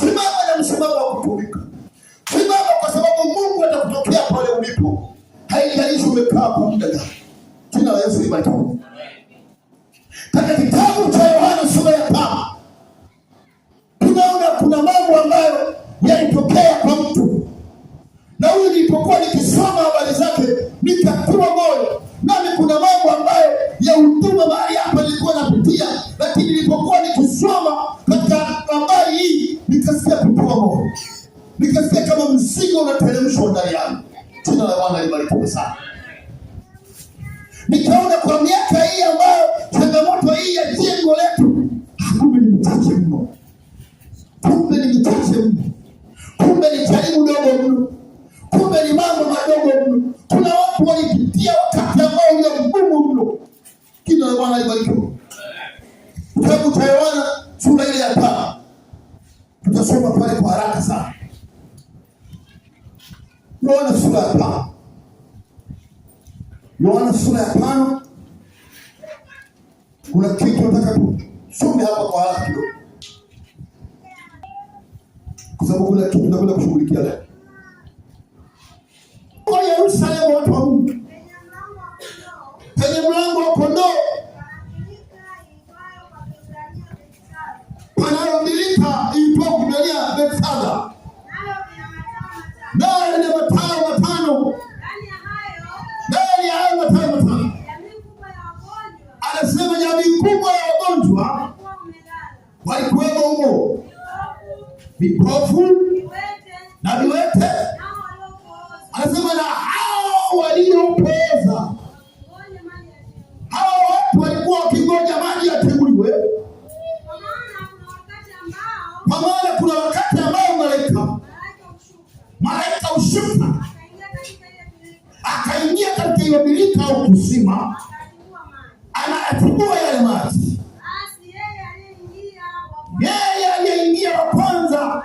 Simama na msimamo wa kutumika. Simama kwa sababu Mungu atakutokea pale ulipo. Haijalishi umekaa kwa muda gani. Jina la Yesu libarikiwe. Katika kitabu cha Yohana sura ya 5 tunaona kuna mambo ambayo yalitokea kwa mtu. Na huyu nilipokuwa nikisoma habari zake nikatiwa moyo. Nami kuna mambo ambayo ya huduma mahali hapa nilikuwa napitia, lakini nilipokuwa nikisoma katika habari hii nikasikia kutiwa moyo. Nikasikia kama mzigo unateremshwa ndani yangu. Jina la Bwana libarikiwe sana. Nikaona kwa miaka hii ambayo changamoto hii ya jengo letu, kumbe ni mchache mno. Kumbe ni mchache mno. Kumbe ni jaribu dogo mno. Kumbe ni mambo madogo mno. Kuna watu walipitia wakati ambao ni mgumu mno. Jina la Bwana libarikiwe. Kitabu cha Yohana sura ile ya 5. Tutasoma pale kwa haraka sana. Yohana sura ya 5. Yohana sura ya 5. Kuna kitu nataka tusome hapa kwa haraka kidogo. Kwa sababu kuna kitu tunakwenda kushughulikia leo. Kwa Yerusalemu watu wa Mungu. Kwenye mlango wa kondoo. Panayo milika iitwayo Kiebrania Bethesda. Nayo ina matao matano. Ndani ya hayo matao matano anasema jamii kubwa ya wagonjwa walikuwemo humo, vipofu na viwete. Anasema na hao waliopooza. Hao watu walikuwa wakingoja maji yatenguliwe. Kwa maana kuna wakati ambao malaika hushuka akaingia katika hiyo birika au kisima, anatibua yale maji. Yeye aliyeingia wa kwanza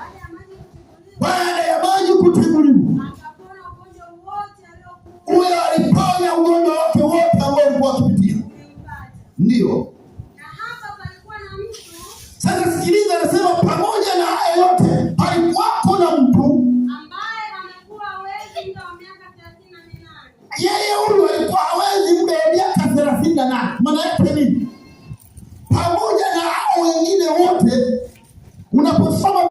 baada ya maji kutibuliwa, huyo aliponya ugonjwa wake wote ambao alikuwa akipitia. Ndio. Sasa sikiliza, anasema pamoja na haya yote palikuwako na mtu ambaye amekuwa hawezi muda wa miaka 38. Yeye huyu alikuwa hawezi muda wa miaka 38. Maana yake nini? Pamoja na hao wengine wote